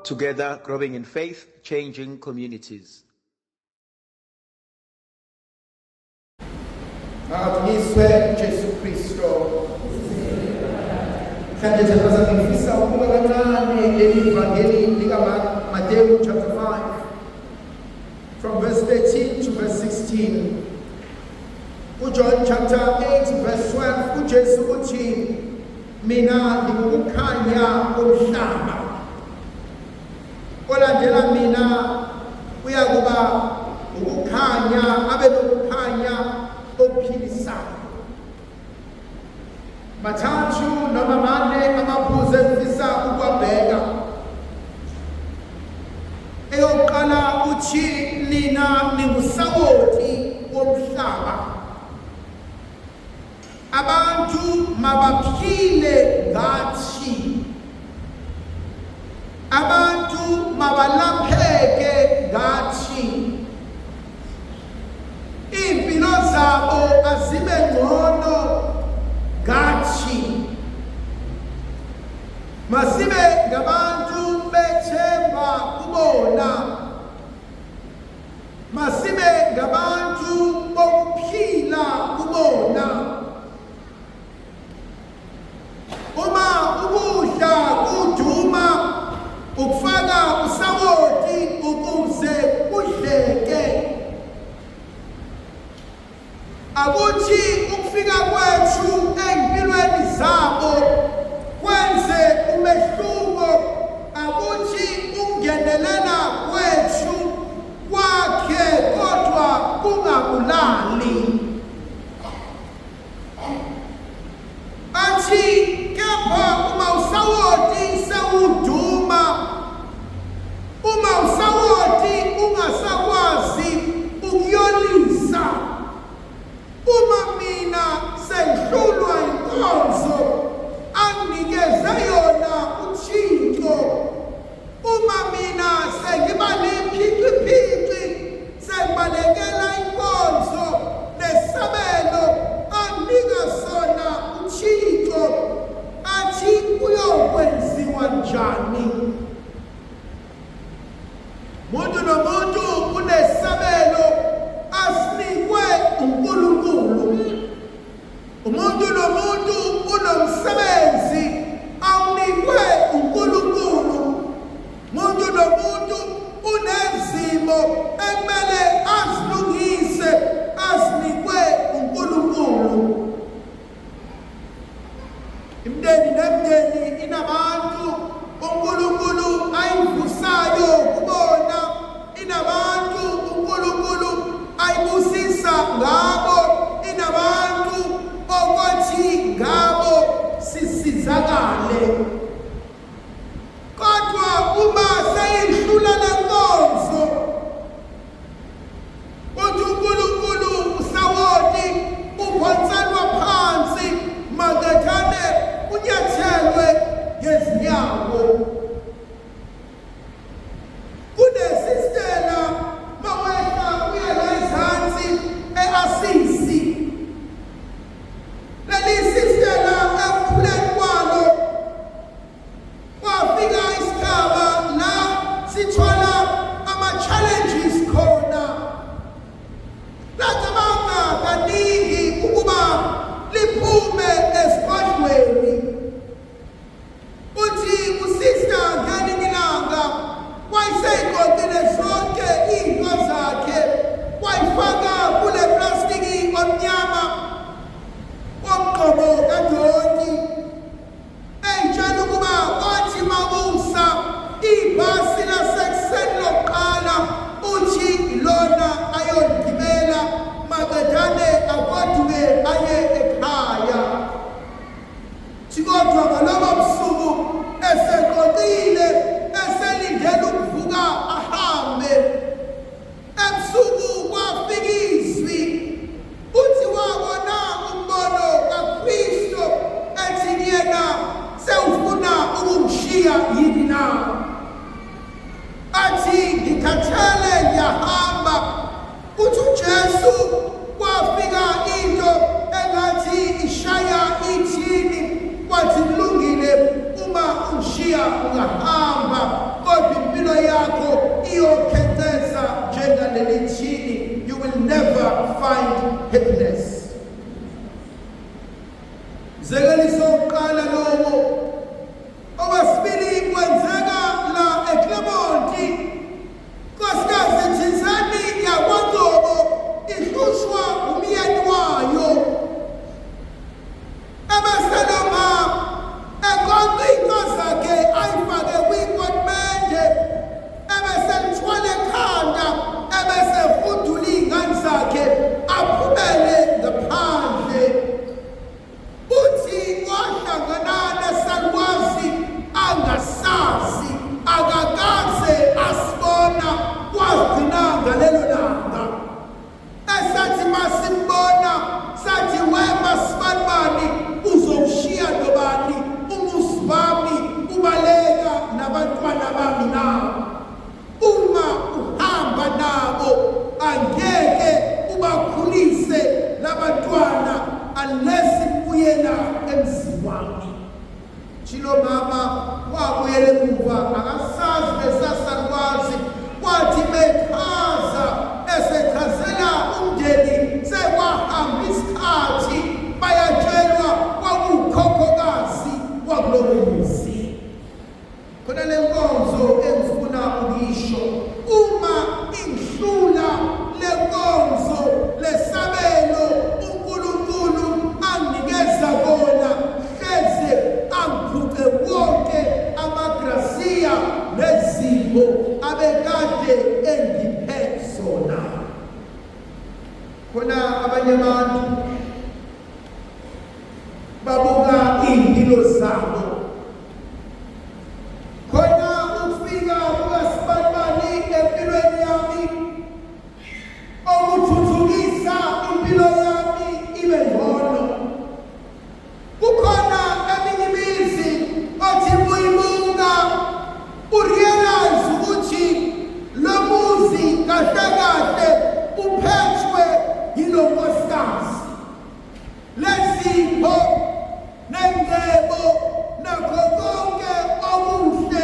Together, growing in faith, changing communities. Ngakathunyiswe Jesu Kristo. Mhlanje thina ngifisa ukuba kancane lelivangeli likaMateyu chapter 5 from verse 13 to verse 16. John chapter 8 verse 12 uJesu uthi mina ngikukhanya komhlaba. Olandela mina uyakuba ukukhanya abe nokukhanya okuphilisayo. Mathathu noma mane amaphuzu engifisa ukwabheka. Eyokuqala uthi nina ningusawoti womhlaba. Abantu mabaphile ngathi. Abantu mabalapheke ngathi. Impilo zabo azibe ngcono ngathi. Masibe ngabantu bethemba kubona. Masibe ngabantu bokuphila kubona. Uma ukudla kuduma ukufaka usawoti ukuze kudleke. Akuthi ukufika kwethu empilweni zabo kwenze umehluko. Akuthi ungenelela kwethu kwakhe kodwa kungabulali. Athi kepha uma usawoti sewuduma, uma usawoti ungasakwazi ukuyolisa, uma mina sengihlulwa inkonzo anginikeze yona uThixo, uma mina sengiba nephiciphici sengibalekela inkonzo nesabelo anginika sona uThixo, athi kuyokwenziwa njani? Muntu nomuntu unesabelo asinikwe uNkulunkulu. Umuntu nomuntu unomsebenzi awunikwe uNkulunkulu. Umuntu nomuntu unezimo ekumele azilungise azinikwe uNkulunkulu. Imndeni nemndeni inabantu uNkulunkulu ayivusayo kubona. Inabantu uNkulunkulu ayibusisa ngabo. Inabantu okwathi ngabo sisizakale. Kodwa uma seyidlula lenkonzo uthi uNkulunkulu usawoti uphonselwa phansi makethane unyathelwe ngezinyawo. Kunesistela mawehla uye la ezansi e-Asisi. Leli sistela ekuphuleni kwalo kwafika isigaba la sithola ama-challenges khona. Lacabanga kaningi ukuba liphume esigodlweni. Uthi usista ngelinye ilanga wayeseyigqokile zonke izinto zakhe wayifaka kule plastiki omnyama womgqomo kadonki. Eyitshela ukuba kwathi mabusa ibhasi lasekuseni lokuqala uthi ilona ayoligibela makadane agoduke aye ekhaya. Kodwa ngalobo busuku eseqoqile eselindele ukuvuka ahambe. Ebusuku kwafika izwi uthi wabona umbono kaKristu ethi yena sewufuna ukungishiya yini na? Athi ngikhathele ngiyahamba. Uthi uJesu kwafika into engathi ishaya ithini. Wathi kulungile uma ungishiya ungahamba kodwa impilo yakho iyokhenceza njengaleli thini, you will never find happiness. Zekeliso uqala lowo. Okwesibili kwenzeka la eClermont. Nkosikazi Thizani yakwaNgcobo ihlushwa umyeni wayo. Abaseloma ekonke into zakhe ayifake kwinkonmende, ebeselithwala ekhanda, ebesefudula iy'ngane zakhe aphumele ngaphandle. Uthi wahlangana nesalukwazi angasazi, akakaze asibona, wagcina ngalelo langa. Esathi masimbona sathi wema sibanibani uzowushiya nobani, umuzi wami ubaleka nabantwana bami nabo. Uma uhamba nabo angeke ubakhulise labantwana unless ubuyela emzini wami. Chilo mama wabuyela emuva akasazi lesasalukwazi, kwathi bechaza esechazela umndeni sekwahamba isikhathi bayatshelwa kwakuwukhokhokazi wakulowo muzi. Khona le nkonzo engifuna ukuyisho, uma inhlula le nkonzo lesabelo uNkulunkulu anginikeza kona, hleze angiphuce wonke amagrasiya nezipho abekade engiphe zona. Khona abanye abantu babuka iy'mpilo zabo. Khona ukufika kukasibanibani empilweni yami okuthuthukisa impilo yami ibe ngcono. Kukhona eminye imizi othi buyibuka urealize ukuthi lo muzi kahle kahle uphethwe yilo nkosikazi. Lezipho nengcebo nakho konke okuhle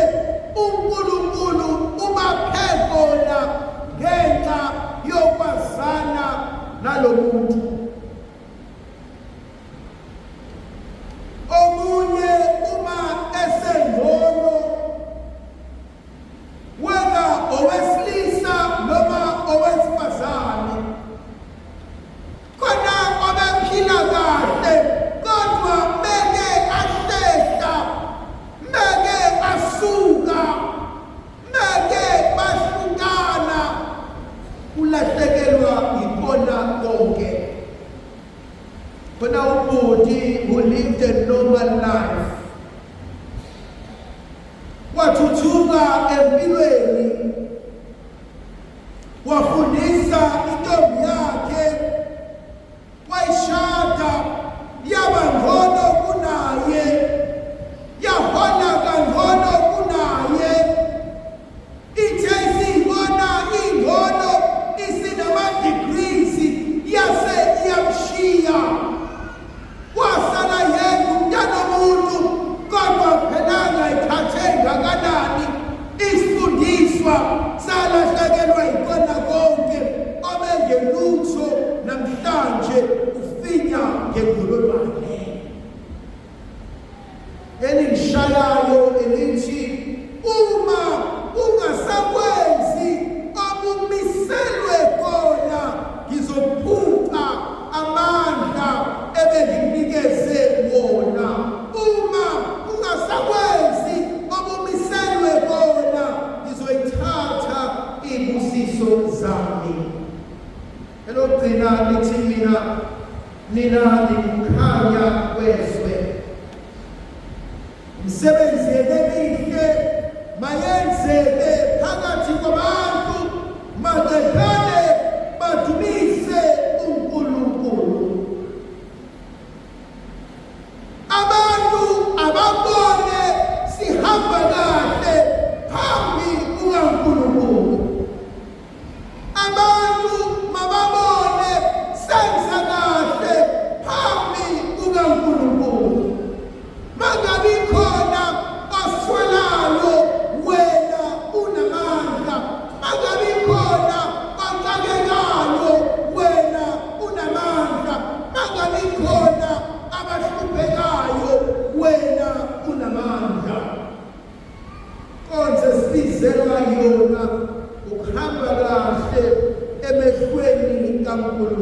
uNkulunkulu ubaphe kona ngenxa yokwazana nalo muntu. Omunye uma esengcono, whether owesilisa noma owesifazane, khona obephila kahle kodwa meke ahlehla, meke asuka, meke bahlukana, ulahlekelwa yikona konke. Khona ubhuti who lived a normal life, wathuthuka empilweni, wafundisa intombi yakhe, wayishada yaba ngcono kunaye, yahola kangcono kunaye. Ithe isibona ingcono isinama-degrees yase iyamshiya, wasala yedwa umntana womuntu, kodwa phelanga ithathe ngakanani isifundiswa salahlekelwa yikona konke obengelutho namhlanje ufinya ngengololwane. Elingishalayo elithi uma ungasakwenzi obumiselwe kona, ngizophuca amandla ebengikunikeze wona. Uma ungasakwenzi obumiselwe kona, ngizoyithatha ibusiso zami. Elogcina lithi nina nikukhanya kwezwe. Umsebenzi emihle mayenzeke phakathi kwabantu, madekane badumise uNkulunkulu. Abantu ababone sihamba kahle phambi kukaNkulunkulu. Abantu mababone senza kahle phambi kukaNkulunkulu. Mangabi khona oswelayo, wena unamandla likaNkulunkulu